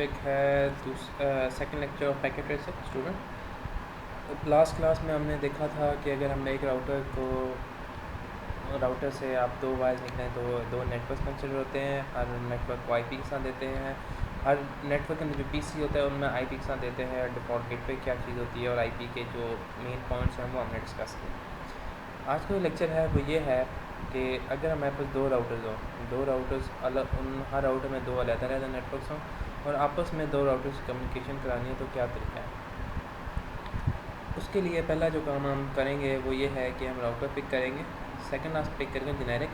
एक है second lecture of packet tracer student. Last class में हमने देखा था कि अगर हम एक राउटर से आप दो वायर्स निकलें तो दो नेटवर्क कंसिडर होते हैं। हर नेटवर्क को आईपी के साथ देते हैं। हर नेटवर्क के अंदर जो पीसी होता है उनमें आईपी के साथ देते हैं। डिफ़ॉल्ट गेटवे क्या चीज़ होती है और आईपी के जो मेन पॉइंट्स हैं वो हमने डिस्कस किए। आज का जो लेक्चर है वो ये है कि अगर हमारे पास दो राउटर्स अलग, उन हर राउटर में दो अलग-अलग नेटवर्क्स हों और आपस में दो राउटर्स से कम्युनिकेशन करानी है तो क्या तरीका है। उसके लिए पहला जो काम हम करेंगे वो ये है कि हम राउटर पिक करेंगे। सेकंड लास्ट पिक करेंगे जेनेरिक,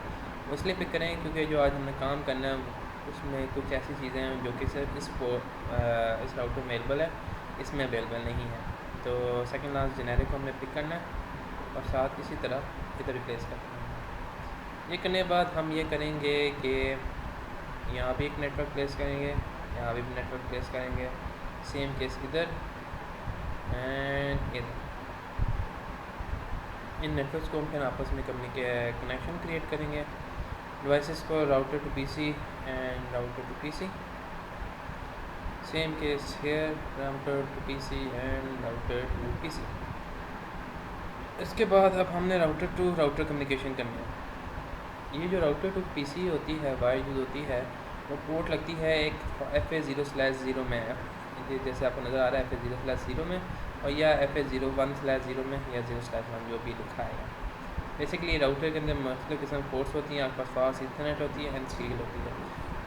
इसलिए पिक करेंगे क्योंकि जो आज हमने काम करना है उसमें कुछ ऐसी चीज़ें हैं जो कि सिर्फ इस राउटर में अवेलेबल है, इसमें अवेलेबल नहीं है। तो सेकंड लास्ट जेनेरिक को हमने पिक करना है और साथ इसी तरह इधर रिप्लेस करना है। ये करने के बाद हम ये करेंगे कि यहाँ भी एक नेटवर्क प्लेस करेंगे, यहाँ भी नेटवर्क प्लेस करेंगे, सेम केस इधर एंड इधर। इन नेटवर्क्स को हम फिर आपस में कनेक्शन क्रिएट करेंगे। डिवाइसेस को router to PC and router to PC, same case here, router to PC and router to PC. इसके बाद अब हमने राउटर टू राउटर कम्युनिकेशन करनी है। ये जो राउटर टू पीसी होती है, वायर यूज़ होती है, वो पोर्ट लगती है एक FA0/0 में, जैसे आपको नज़र आ रहा है FA0/0 में, और या FA01/0 में या 0/1 जो भी लिखा है। बेसिकली राउटर के अंदर मुख्तलिफ किस्म की पोर्ट्स होती हैं। आपके पास फास्ट ईथरनेट होती है एंड सीरियल होती है।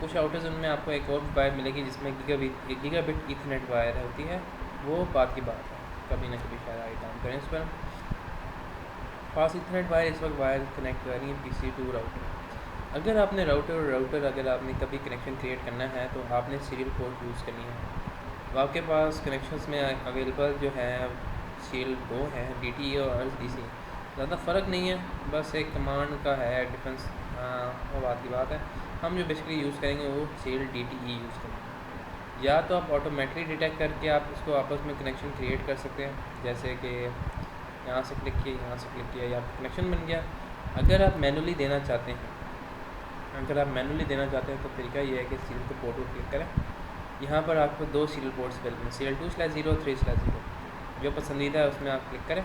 कुछ राउटर्स उनमें आपको एक और वायर मिलेगी जिसमें गीगाबिट ईथरनेट वायर होती है, वो बात की बात है, कभी ना कभी शायद आगे काम करें इस पर। फास्ट ईथरनेट वायर इस वक्त वायर कनेक्ट कर रही है पीसी टू राउटर। अगर आपने राउटर अगर आपने कभी कनेक्शन क्रिएट करना है तो आपने सीरियल पोर्ट यूज़ करनी है। तो आपके पास कनेक्शंस में अवेलेबल जो है सीरियल दो हैं, DTE और SDC। ज़्यादा फ़र्क नहीं है, बस एक कमांड का है डिफरेंस, वो बात की बात है। हम जो बेसिकली यूज़ करेंगे वो सीरियल DTE यूज़ करेंगे। या तो आप ऑटोमेटिकली डिटेक्ट करके आप इसको आपस में कनेक्शन क्रिएट कर सकते हैं, जैसे कि यहाँ से क्लिक किया, यहाँ से क्लिक किया, या कनेक्शन बन गया। अगर आप मैनुअली देना चाहते हैं तो तरीका ये है कि सीरियल को पोर्ट को क्लिक करें। यहाँ पर आपको दो सीरियल पोर्ट्स अवेलेबल हैं, सीरियल 2/0, 3/0। जो पसंदीदा है उसमें आप क्लिक करें।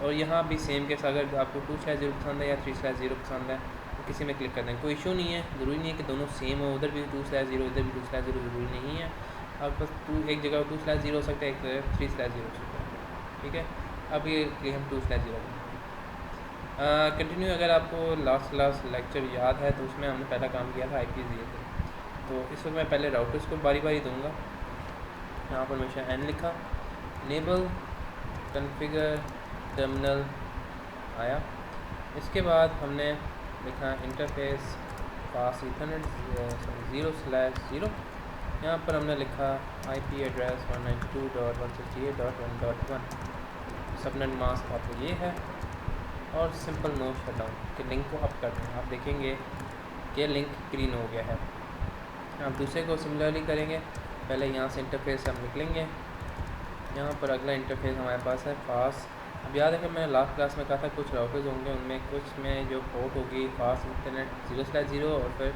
और यहाँ भी सेम केस, अगर आपको 2/0 पसंद है या 3/0 पसंद है तो किसी में क्लिक कर दें, कोई इशू नहीं है। ज़रूरी नहीं है कि दोनों सेम हो, उधर भी 2/0 इधर भी 2/0 ज़रूरी नहीं है। आप बस एक जगह 2/0 हो सकता है, एक जगह 3/0 हो सकता है, ठीक है। अब ये हम 2/0 कंटिन्यू। अगर आपको लास्ट लेक्चर याद है तो उसमें हमने पहला काम किया था IPs दिए थे। तो इस वक्त मैं पहले राउटर्स को बारी बारी दूंगा। यहाँ पर हमेशा N लिखा, इनेबल कॉन्फ़िगर टर्मिनल आया। इसके बाद हमने लिखा इंटरफेस फास्ट ईथरनेट 0/0। यहाँ पर हमने लिखा IP एड्रेस 192.168.1.1। सबनेट मास्क आपको ये है और सिंपल नो शटडाउन के लिंक को अप कर दें। आप देखेंगे कि लिंक ग्रीन हो गया है। आप दूसरे को सिमिलरली करेंगे। पहले यहाँ से इंटरफेस से हम निकलेंगे। यहाँ पर अगला इंटरफेस हमारे पास है फास्ट। अब याद है कि मैंने लास्ट क्लास में कहा था कुछ राउटर्स होंगे, उनमें कुछ में जो पोर्ट होगी फास्ट इंटरनेट 0/0 और फिर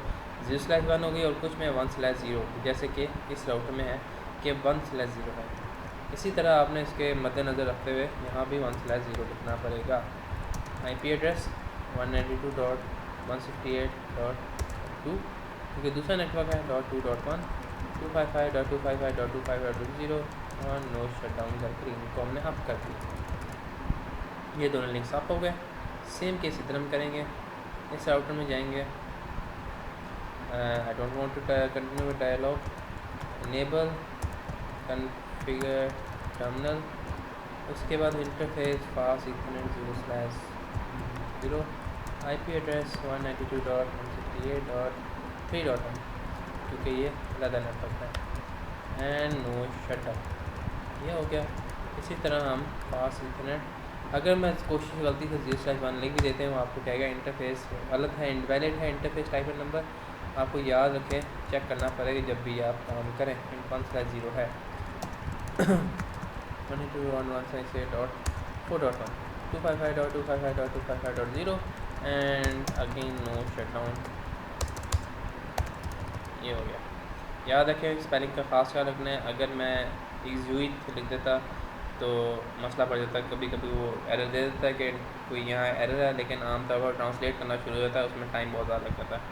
0/1 होगी, और कुछ में 1/0, जैसे कि इस राउटर में है कि 1/0 है। इसी तरह आपने इसके मद्देनज़र रखते हुए यहाँ भी 1/0 लिखना पड़ेगा। IP एड्रेस 192.168.2, क्योंकि दूसरा नेटवर्क है .2.1, 255.255.255.0 और नो शटडाउन करके इनको हमने अप कर दिया। ये दोनों लिंक्स अप हो गए। सेम केस इधर हम करेंगे। इस राउटर में जाएंगे, I don't want to continue with dialogue, enable configure terminal. उसके बाद interface fast ethernet 0/0, IP address 192.168.3.1, क्योंकि ये अलग नेटवर्क है, एंड नो शटडाउन। ये हो गया। इसी तरह हम फास्ट ईथरनेट, अगर मैं कोशिश गलती से 0/1 लिख भी देते हैं वो आपको कहेगा इंटरफेस गलत है, इनवैलिड है इंटरफेस टाइप नंबर। आपको याद रखें, चेक करना पड़ेगा जब भी आप काम करें। 1/0 है 192.168.4.1, 255.255.255.0 एंड अगेन नो शटडाउन। ये हो गया। याद रखें स्पेलिंग का ख़ास ख्याल रखना है। अगर मैं इज़ुइट लिख देता तो मसला पड़ जाता, कभी कभी वो एरर दे देता है कि कोई यहाँ एरर है, लेकिन आमतौर पर ट्रांसलेट करना शुरू हो जाता है, उसमें टाइम बहुत ज़्यादा लग जाता है।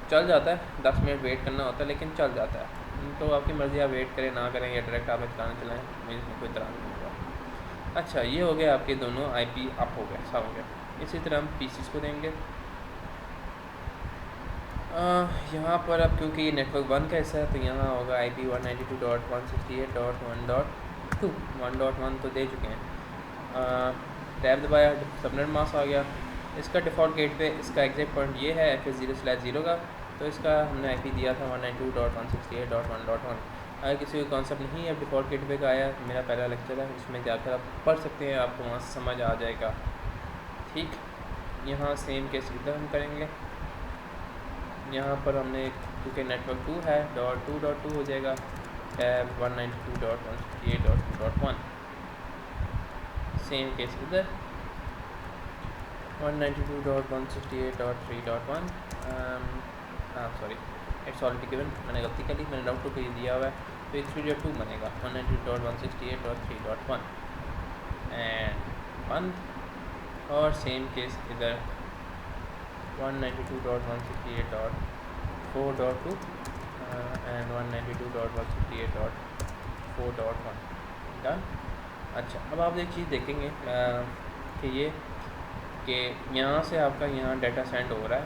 चल जाता है, 10 मिनट वेट करना होता है, लेकिन चल जाता है। तो आपकी मर्ज़ी, आप वेट करें ना करें या डायरेक्ट आप चलाना चलाएँ, मुझे इसमें कोई इतराज़ नहीं होगा। अच्छा, ये हो गया आपके दोनों IP अप हो गया, सब हो गया। इसी तरह हम PCs को देंगे। यहाँ पर अब क्योंकि ये नेटवर्क 1 का हिस्सा है तो यहाँ होगा IP 192.168.1.2 1.1 तो दे चुके हैं। टैब दबाया, सबनेट मास्क आ गया। इसका डिफ़ॉल्ट गेट पे इसका एग्जैक्ट पॉइंट ये है FS0/0 का, तो इसका हमने IP दिया था 192.168.1.1। अगर किसी को कॉन्सेप्ट नहीं है डिफ़ॉल्ट गेट पे का आया, मेरा पहला लेक्चर है, उसमें जाकर आप पढ़ सकते हैं, आपको वहाँ से समझ आ जाएगा। ठीक, यहाँ सेम केस इधर हम करेंगे। यहाँ पर हमने क्योंकि नेटवर्क 2 है .2.2 हो जाएगा, टैब 192.168.2.1। सेम केस इधर 192.168.3.1। सॉरी, इट्स ऑलरेडी गिवन, मैंने गलती कर ली, मैंने राउटर को ये दिया हुआ है, तो ये 3.2 बनेगा 192.168.3.1 एंड 1। और सेम केस इधर 192.168.4.2 एंड 192.168.4.1 डन। अच्छा, अब आप एक चीज़ देखेंगे कि ये कि यहाँ से आपका यहाँ डाटा सेंड हो रहा है,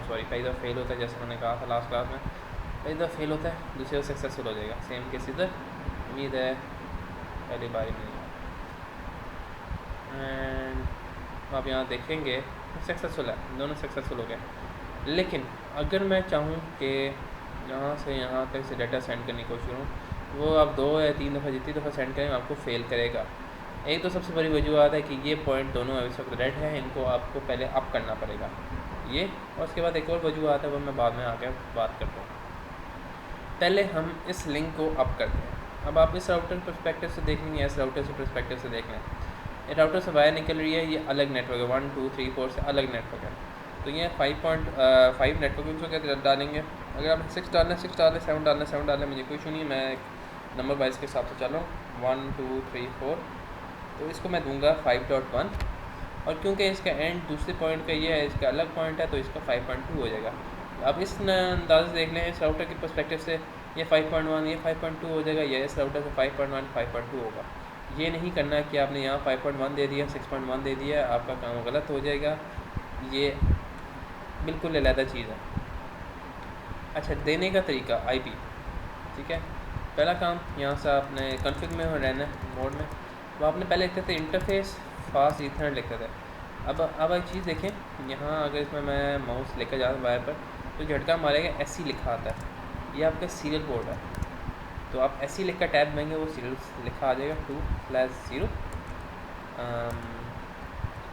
सॉरी कई दफ़ा फेल होता है, जैसे मैंने कहा था लास्ट क्लास में, कई दफ़ा फेल होता है, दूसरे सक्सेसफुल हो जाएगा। सेम केस इधर, उम्मीद है पहली बारी में एंड आप यहाँ देखेंगे सक्सेसफुल है, दोनों सक्सेसफुल हो गए। लेकिन अगर मैं चाहूँ कि यहाँ से यहाँ तक से डाटा सेंड करने की कोशिश करूँ, वो आप 2 या 3 दफ़ा जितनी दफ़ा सेंड करें आपको फेल करेगा। एक तो सबसे बड़ी वजूहत है कि ये पॉइंट दोनों इस वक्त रेड है, इनको आपको पहले अप करना पड़ेगा ये, और उसके बाद एक और वजूहत है, वो मैं बाद में आकर बात करता हूँ। पहले हम इस लिंक को अप करते हैं। अब आप इस राउटर परस्पेक्टिव से देख लेंगे, इस राउटर से परस्पेक्टिव से देख लें, ये राउटर से वायर निकल रही है, ये अलग नेटवर्क है, 1 2 3 4 से अलग नेटवर्क है, तो ये 5.5 नेटवर्क उसको डालेंगे। अगर आप 6 डालना है 6 डालें, 7 डालना है 7 डालें, मुझे कोई इशू नहीं है, मैं नंबर वाइज के हिसाब से चल रहा हूँ 1 2 3 4, तो इसको मैं दूंगा 5.1, और क्योंकि इसका एंड दूसरे पॉइंट का ये है, इसका अलग पॉइंट है, तो इसका 5.2 हो जाएगा। अब इस अंदाज़ देख लें इस राउटर के पर्सपेक्टिव से, ये 5.1 ये 5.2 हो जाएगा, ये इस राउटर से 5.1 5.2 होगा। ये नहीं करना कि आपने यहाँ 5.1 दे दिया 6.1 दे दिया, आपका काम गलत हो जाएगा, ये बिल्कुल अलग चीज़ है। अच्छा, देने का तरीका IP, ठीक है। पहला काम यहाँ से आपने कॉन्फ़िग में रहना है मोड में, तो आपने पहले लिखते थे इंटरफेस फास्ट ईथरनेट लिखते थे। अब एक चीज़ देखें, यहाँ अगर इसमें मैं माउस लेकर जाता हूँ वायर पर, तो झटका मारेगा SC लिखा आता है, ये आपका सीरियल पोर्ट है, तो आप SC लिख कर टैब देंगे, वो सीरियल लिखा आ जाएगा 2/0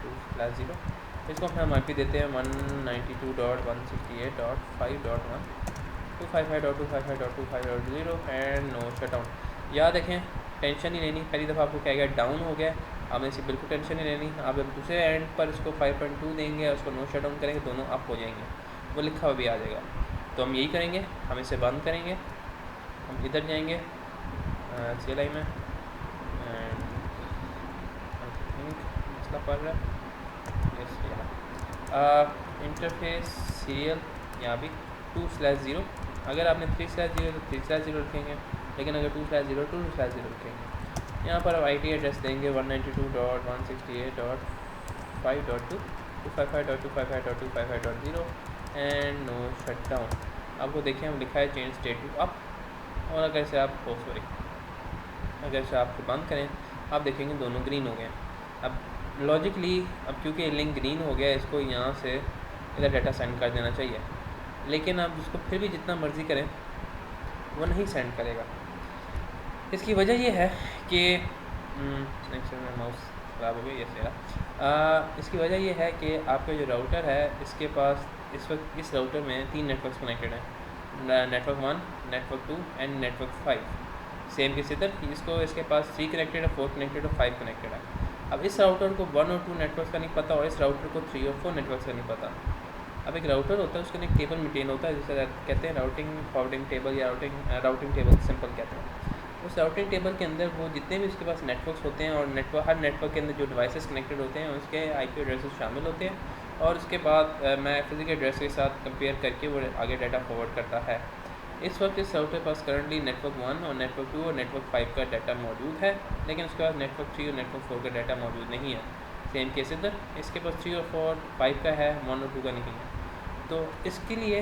2/0। इसको हम IP देते हैं 192.168.5.1 255.255.255.0 एंड नो शटडाउन। याद रखें, टेंशन नहीं लेनी, पहली दफ़ा आपको कहेगा डाउन हो गया, आपने इसे बिल्कुल टेंशन नहीं लेनी। आप जब दूसरे एंड पर इसको 5.2 देंगे, उसको नो शटडाउन करेंगे, दोनों अप हो जाएंगे, वो लिखा हुआ भी आ जाएगा। तो हम यही करेंगे, हम इसे बंद करेंगे, हम इधर जाएंगे CLI में एंड मसला पड़ रहा है, यस इंटरफेस सीरियल यहाँ भी 2/0। अगर आपने 3/0 तो 3/0 रखेंगे, लेकिन अगर 2/0 2/0 रखेंगे। यहाँ पर आप IP एड्रेस देंगे 192.168.5.2 255.255.255.0 एंड नो शटडाउन। आपको देखें हम लिखा है चेंज स्टेट टू अप, और अगर से आप अगर से आप बंद करें, आप देखेंगे दोनों ग्रीन हो गए। अब लॉजिकली, अब क्योंकि लिंक ग्रीन हो गया, इसको यहाँ से इधर डाटा सेंड कर देना चाहिए, लेकिन आप इसको फिर भी जितना मर्ज़ी करें वो नहीं सेंड करेगा। इसकी वजह यह है कि माउस ख़राब हो गया, ये सेरा। इसकी वजह यह है कि आपका जो राउटर है, इसके पास इस वक्त इस राउटर में 3 नेटवर्क्स कनेक्टेड हैं, network 1 network 2 and network 5। Same के इधर इसको इसके पास 3 कनेक्टेड है, 4 कनेक्टेड है, 5 कनेक्टेड है। अब इस राउटर को 1 और 2 नेटवर्क्स का नहीं पता, और इस राउटर को 3 और 4 नेटवर्क्स का नहीं पता, अब एक राउटर होता है, उसके अंदर एक टेबल मेंटेन होता है, जिसे कहते हैं राउटिंग फॉरवर्डिंग टेबल या राउटिंग टेबल सिंपल कहते हैं। उस राउटिंग टेबल के अंदर वो जितने भी उसके पास नेटवर्क्स होते हैं और हर नेटवर्क के अंदर जो डिवाइसेस कनेक्टेड होते हैं उसके आईपी एड्रेसेस शामिल होते हैं, और उसके बाद मैं फिजिकल एड्रेस के साथ कंपेयर करके वो आगे डाटा फॉरवर्ड करता है। इस वक्त इस राउटर के पास करंटली नेटवर्क 1 और नेटवर्क 2 और नेटवर्क 5 का डाटा मौजूद है, लेकिन उसके पास नेटवर्क 3 और नेटवर्क 4 का डाटा मौजूद नहीं है। सेम केस इधर, इसके पास 3 और 4 5 का है, 1 और 2 का नहीं है। तो इसके लिए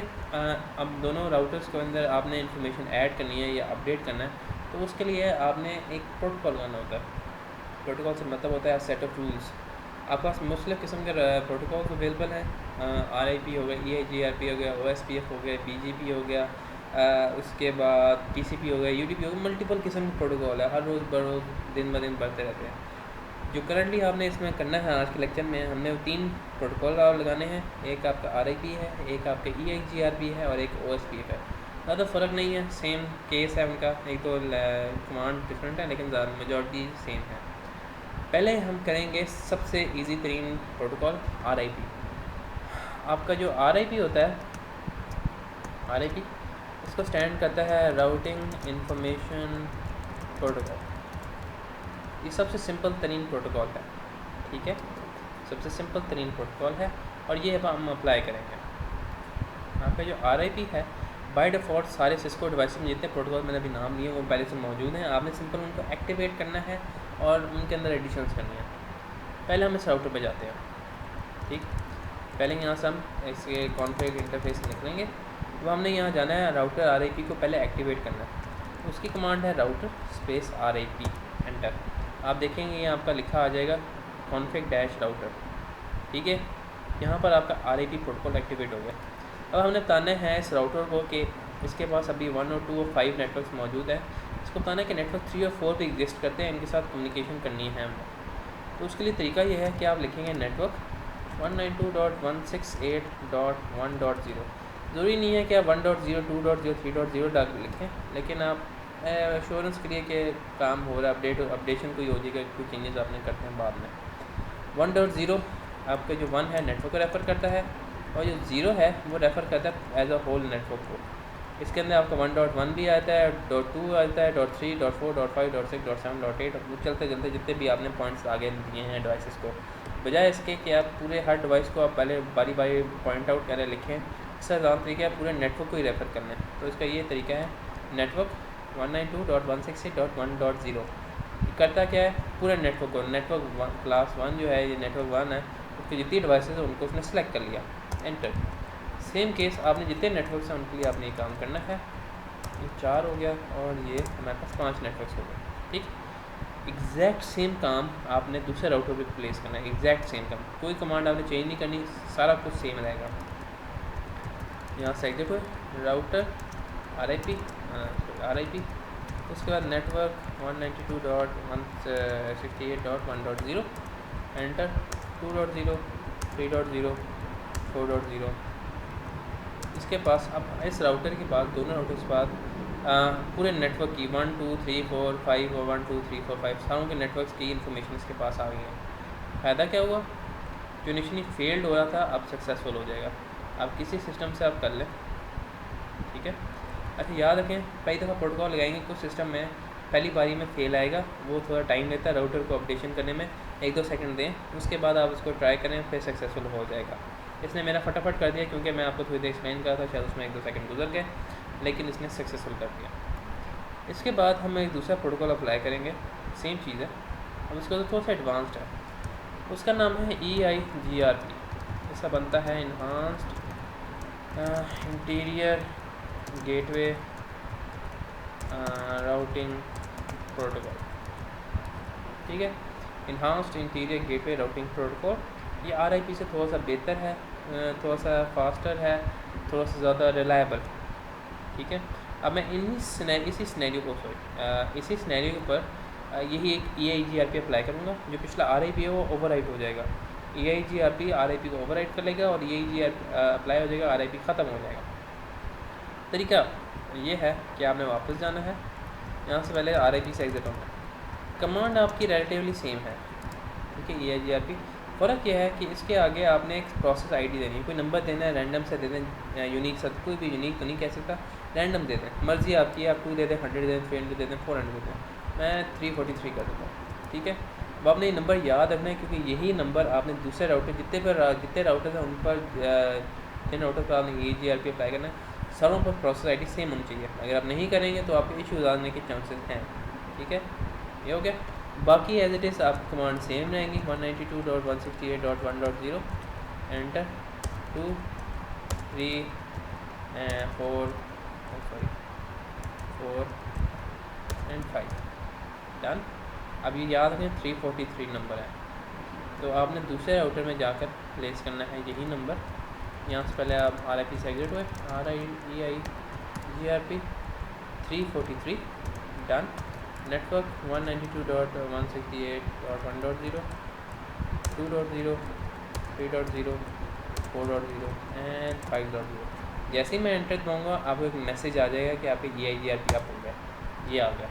अब दोनों राउटर्स के अंदर आपने इंफॉर्मेशन ऐड करनी है या अपडेट करना है, तो उसके लिए आपने एक प्रोटोकॉल बनाना होता है। प्रोटोकॉल से मतलब होता है सेट ऑफ रूल्स। आपके पास मुख्तलिफ़ किस्म के प्रोटोकॉल्स अवेलेबल हैं, RIP हो गया, EIGRP हो गया, OSPF हो गया, BGP हो गया, उसके बाद TCP हो गया, UDP हो गया, मल्टीपल किस्म के प्रोटोकॉल है, हर रोज़ बरोज़ दिन ब दिन बढ़ते रहते हैं। जो करंटली आपने इसमें करना है आज के लेक्चर में, हमने 3 प्रोटोकॉल लगाने हैं। एक आपका RIP है, एक आपका EIGRP है और एक OSPF है। ज़्यादा फ़र्क नहीं है, सेम केस है उनका, एक तो कमांड डिफरेंट है लेकिन मेजॉरिटी सेम है। पहले हम करेंगे सबसे इजी तरीन प्रोटोकॉल RIP। आपका जो RIP होता है, RIP इसको स्टैंड करता है राउटिंग इंफॉर्मेशन प्रोटोकॉल। ये सबसे सिंपल तरीन प्रोटोकॉल है, ठीक है, सबसे सिंपल तरीन प्रोटोकॉल है, और ये अब हम अप्लाई करेंगे। आपका जो RIP है बाय डिफ़ॉल्ट सारे सिस्को डिवाइस में जितने प्रोटोकॉल मैंने अभी नाम लिए वो पहले से मौजूद हैं। आपने सिंपल उनको एक्टिवेट करना है और उनके अंदर एडिशंस करनी है। पहले हम इस राउटर पे जाते हैं, ठीक। पहले यहाँ से हम इसके कॉन्फ़िग इंटरफेस निकलेंगे, तो हमने यहाँ जाना है राउटर RIP को पहले एक्टिवेट करना है। उसकी कमांड है राउटर स्पेस RIP, एंटर। आप देखेंगे ये आपका लिखा आ जाएगा कॉन्फ़िग डैश राउटर, ठीक है। यहाँ पर आपका RIP प्रोटोकॉल एक्टिवेट हो गया। अब हमने बताना है इस राउटर को कि इसके पास अभी 1 और 2 और 5 नेटवर्क्स मौजूद है। इसको बताना है कि नेटवर्क 3 और 4 भी एग्जिस्ट करते हैं, इनके साथ कम्युनिकेशन करनी है हमें। तो उसके लिए तरीका ये है कि आप लिखेंगे नेटवर्क 192.168.1.0। ज़रूरी नहीं है कि आप 1.0, 2.0, 3.0 लिखें, लेकिन आप एश्योरेंस के लिए कि काम हो रहा है, अपडेशन कोई हो जाएगा, कोई चेंजेस आपने करते हैं बाद में। 1.0 आपका जो 1 है नेटवर्क को रेफ़र करता है, और जो 0 है वो रेफ़र करता है एज अ होल नेटवर्क को। इसके अंदर आपका 1.1 भी आता है, .2 आता है, .3, .4, .5, .6, .7, .8, और चलते चलते जितने भी आपने पॉइंट्स आगे दिए हैं डिवाइसेस को, बजाय इसके कि आप पूरे हर डिवाइस को आप पहले बारी बारी पॉइंट आउट करें लिखें, इसका आसान तरीका है पूरे नेटवर्क को ही रेफ़र करना है। तो इसका ये तरीका है, नेटवर्क 192.168.1.0 करता क्या है, पूरे नेटवर्क को, नेटवर्क क्लास 1 जो है, ये नेटवर्क 1 है, उसकी जितनी डिवाइसेस हैं उनको उसने सेलेक्ट कर लिया, एंटर। सेम केस आपने जितने नेटवर्क्स हैं उनके लिए आपने ये काम करना है। ये 4 हो गया और ये हमारे पास 5 नेटवर्क्स हो गए, ठीक। एग्जैक्ट सेम काम आपने दूसरे राउटर पे प्लेस करना है, एग्जैक्ट सेम काम, कोई कमांड आपने चेंज नहीं करनी, सारा कुछ सेम रहेगा। यहाँ से देखो राउटर RIP, उसके बाद नेटवर्क 192.168.1.0, एंटर। 2.0, 3.0, 4.0। इसके पास अब इस राउटर के बाद, दोनों राउटर के बाद पूरे नेटवर्क की 1 2 3 4 5 और 1 2 3 4 5 सारों के नेटवर्क्स की इन्फॉर्मेशन इसके पास आ गई है। फ़ायदा क्या हुआ, जो इनिशियली फेल्ड हो रहा था अब सक्सेसफुल हो जाएगा। आप किसी सिस्टम से आप कर लें, ठीक है। अच्छा याद रखें, कई दफ़ा प्रोटोकॉल लगाएंगे कुछ सिस्टम में पहली बारी में फेल आएगा, वो थोड़ा टाइम लेता है राउटर को अपडेशन करने में, 1-2 सेकंड दें, उसके बाद आप उसको ट्राई करें, फिर सक्सेसफुल हो जाएगा। इसने मेरा फटाफट कर दिया क्योंकि मैं आपको थोड़ी देर एक्सप्लेन करा था, शायद उसमें 1-2 सेकंड गुजर गए, लेकिन इसने सक्सेसफुल कर दिया। इसके बाद हम एक दूसरा प्रोटोकॉल अप्लाई करेंगे, सेम चीज़ है, अब इसका तो थोड़ा सा एडवांस्ड है, उसका नाम है EIGRP। इसका बनता है enhanced interior gateway routing protocol, ठीक है। Enhanced interior gateway routing protocol, ये RIP से थोड़ा सा बेहतर है, थोड़ा सा फास्टर है, थोड़ा सा ज़्यादा रिलायबल, ठीक है। अब मैं इसी सिनेरियो पर यही एक EIGRP अप्लाई करूँगा, जो पिछला RIP है वो ओवरराइट हो जाएगा। EIGRP RIP को ओवरराइट कर लेगा और EIGRP अप्लाई हो जाएगा, RIP ख़त्म हो जाएगा। तरीका ये है कि आपने वापस जाना है, यहाँ से पहले RIP से एग्जिट होना है। कमांड आपकी रिलेटिवली सेम है, ठीक है। EIGRP फ़र्क यह है कि इसके आगे आपने एक प्रोसेस आईडी देनी है, कोई नंबर देना है, रैंडम से दे दें, यूनिक सा कोई भी यूनिक तो नहीं कह सकता, रैंडम दे दें, मर्ज़ी आपकी है, आप 2 दे दें, 100 दे दें, 300 दे दें, 400 दे दें, मैं 343 कर देता हूँ, ठीक है। अब आपने ये नंबर याद रखना है क्योंकि यही नंबर आपने दूसरे राउटर जितने राउटर हैं उन पर जिन राउटर पर आपने EGRP अप्लाई करना है सारों पर प्रोसेस आईडी सेम होनी चाहिए। अगर आप नहीं करेंगे तो आपके इशूज़ आने के चांसेस हैं, ठीक है। ये हो गया। बाकी एज इट इज़ आपकी कमांड सेम रहेंगी 192.168.1.0 एंटर 2 3 4 एंड 5 डन। अब ये याद रखें 343 नंबर है, तो आपने दूसरे राउटर में जाकर प्लेस करना है यही नंबर। यहाँ से पहले आप RIP से एग्जिट हुए, RIEIGRP 343 डन। Network 192.168.1.0 2.0 3.0 4.0 and 5.0। जैसे ही मैं एंटर दूँगा आपको एक मैसेज आ जाएगा कि आपका EIGRP अप हो गया। ये आ गया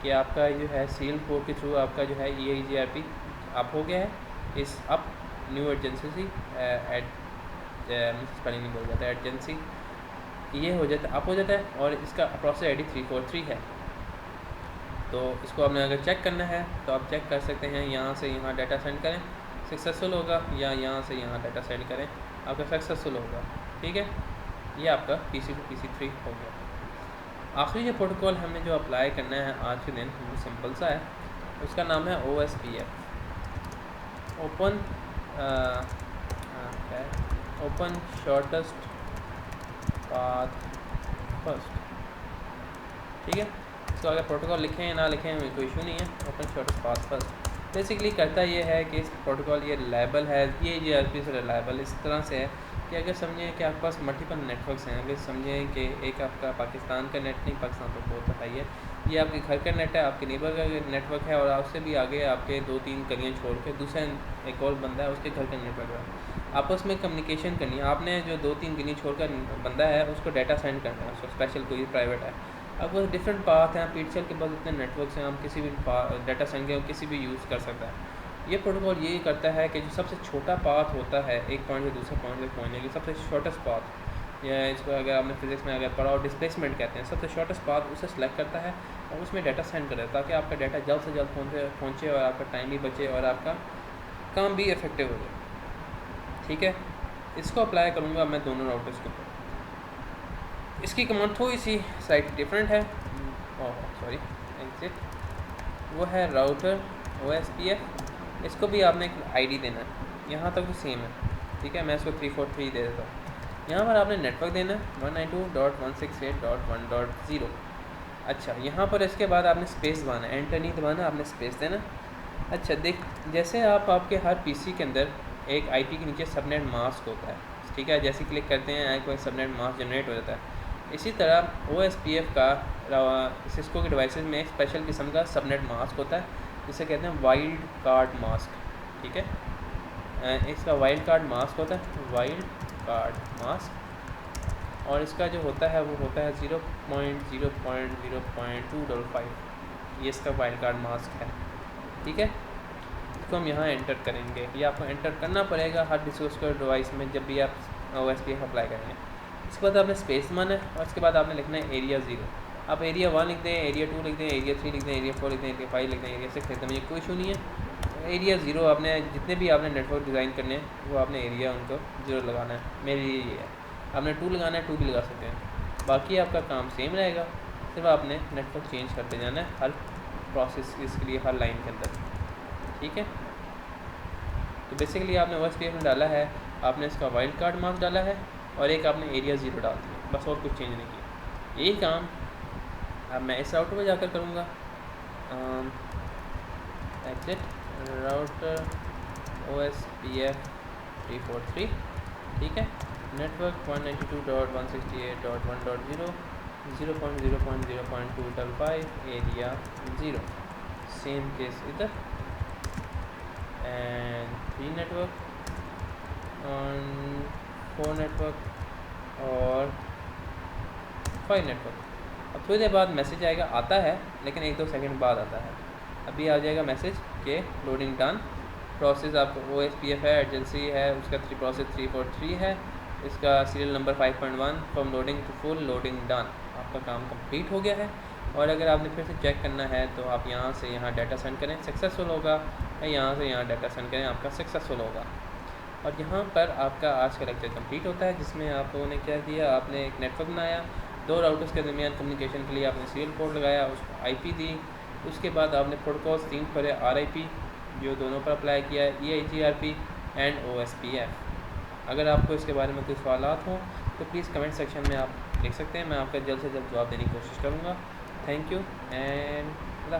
कि आपका जो है सील पोर्ट के थ्रू आपका जो है EIGRP अप हो गया है। इस अप न्यू एजेंसी स्पेलिंग नहीं बोल जाता, एजेंसी ये हो जाता है, अप हो जाता है और इसका प्रोसेस आईडी 343 है। तो इसको आपने अगर चेक करना है तो आप चेक कर सकते हैं, यहाँ से यहाँ डाटा सेंड करें सक्सेसफुल होगा, या यहाँ से यहाँ डाटा सेंड करें आपका सक्सेसफुल होगा, ठीक है। ये आपका PC to PC 3 हो गया। आखिरी जो प्रोटोकॉल हमने जो अप्लाई करना है आज के दिन वो सिंपल सा है, उसका नाम है OSPF open shortest path first, ठीक है। इसको अगर प्रोटोकॉल लिखें या ना लिखें कोई इशू नहीं है। Open shortest path first basically करता ये है कि इस प्रोटोकॉल ये रिलायबल है, ये ERP से रिलायबल इस तरह से है कि अगर समझें कि आपके पास मल्टीपल नेटवर्क्स हैं, अगर समझें कि एक आपका पाकिस्तान का नेट नहीं, पाकिस्तान तो बहुत है ये, ये आपके घर का नेट है, आपके नेबर का नेटवर्क है, और आपसे भी आगे आपके 2-3 गलियाँ छोड़ के दूसरा एक और बंदा है उसके घर का नेटवर्क है, आपस में कम्युनिकेशन करनी है। आपने जो 2-3 गलियाँ छोड़ कर बंदा है उसको डाटा सेंड करना है, उसको स्पेशल कोई प्राइवेट है। अब वो डिफरेंट पाथ हैं, PTCL के पास इतने नेटवर्क्स हैं, हम किसी भी डाटा सेंड के किसी भी यूज़ कर सकता है। ये प्रोटोकॉल यही करता है कि जो सबसे छोटा पाथ होता है एक पॉइंट से दूसरे पॉइंट तक पहुँचने की, सबसे शॉर्टेस्ट पाथ, या इसको अगर आपने फिजिक्स में अगर पढ़ा हो डिस्प्लेसमेंट कहते हैं, सबसे शॉर्टेस्ट पाथ उसे सेलेक्ट करता है और उसमें डाटा सेंड करे ताकि आपका डाटा जल्द से जल्द पहुँचे और आपका टाइम भी बचे और आपका काम भी इफेक्टिव हो जाए, ठीक है। इसको अप्लाई करूँगा मैं दोनों राउटर्स के ऊपर। इसकी कमांड थोड़ी सी साइट डिफरेंट है, सॉरी एग्जिट, वो है राउटर OSPF। इसको भी आपने एक आईडी देना है, यहाँ तक तो सेम है, ठीक है। मैं इसको 343 दे देता हूँ। यहाँ पर आपने नेटवर्क देना है 192.168.1.0। अच्छा, यहाँ पर इसके बाद आपने स्पेस दबाना है, एंटर नहीं दबाना, आपने स्पेस देना। अच्छा देख, जैसे आपके हर PC के अंदर एक IP के नीचे सबनेट मास्क होता है, ठीक है, जैसे क्लिक करते हैं कोई सबनेट मास्क जनरेट हो जाता है। इसी तरह OSPF का सिस्को के डिवाइसेस में एक स्पेशल किस्म का सबनेट मास्क होता है जिसे कहते हैं वाइल्ड कार्ड मास्क, ठीक है। इसका वाइल्ड कार्ड मास्क होता है, वाइल्ड कार्ड मास्क, और इसका जो होता है वो होता है 0.0.0.255, ये इसका वाइल्ड कार्ड मास्क है, ठीक है। इसको हम यहाँ एंटर करेंगे, ये आपको एंटर करना पड़ेगा हर सिस्को डिवाइस में जब भी आप OSPF अप्लाई करेंगे। इसके बाद आपने स्पेस माना है और इसके बाद आपने लिखना है एरिया 0। आप एरिया 1 लिख दें, एरिया 2 लिख दें, एरिया 3 लिख दें, एरिया 4 लिख दें, एरिया 5 लिख दें, एरिया 6 लिख दें, मुझे कोई इशू नहीं है। एरिया 0 आपने जितने भी आपने नेटवर्क डिज़ाइन करने हैं वो आपने एरिया उनको 0 लगाना है। मेरे लिए ये है, आपने 2 लगाना है 2 भी लगा सकते हैं, बाकी आपका काम सेम रहेगा, सिर्फ आपने नेटवर्क चेंज करते जाना है हर प्रोसेस इसके लिए, हर लाइन के अंदर, ठीक है। तो बेसिकली आपने OSPF में डाला है, आपने इसका वाइल्ड कार्ड मास्क डाला है और एक आपने एरिया 0 डाल दिया, बस और कुछ चेंज नहीं किया। यही काम अब मैं इस राउटर में जाकर करूँगा, एग्जिट राउटर OSPF 343, ठीक है। नेटवर्क 192.168.1.0 0.0.0.255 एरिया 0, सेम केस इधर, एंड 3 नेटवर्क ऑन 4 नेटवर्क और 5 नेटवर्क। अब थोड़ी देर बाद मैसेज आएगा, आता है लेकिन 1-2 सेकंड बाद आता है। अभी आ जाएगा मैसेज कि लोडिंग डन, प्रोसेस आपका OSPF है, एडजेंसी है, उसका प्रोसेस 343 है, इसका serial number 5.1 from loading to full loading done. आपका काम कंप्लीट हो गया है। और अगर आपने फिर से चेक करना है तो आप यहाँ से यहाँ डाटा सेंड करें, सक्सेसफुल होगा, या यहाँ से यहाँ डाटा सेंड करें, आपका सक्सेसफुल होगा। और यहाँ पर आपका आज का लेक्चर कंप्लीट होता है, जिसमें आप लोगों ने क्या किया, आपने एक नेटवर्क बनाया, 2 राउटर्स के दरमियान कम्युनिकेशन के लिए आपने सीरियल पोर्ट लगाया, उसको IP दी, उसके बाद आपने प्रोटोकॉल्स 3 पर RIP जो दोनों पर अप्लाई किया है, EIGRP एंड OSPF। अगर आपको इसके बारे में कोई सवालात हों तो प्लीज़ कमेंट सेक्शन में आप लिख सकते हैं, मैं आपका जल्द से जल्द जवाब देने की कोशिश करूँगा। Thank you and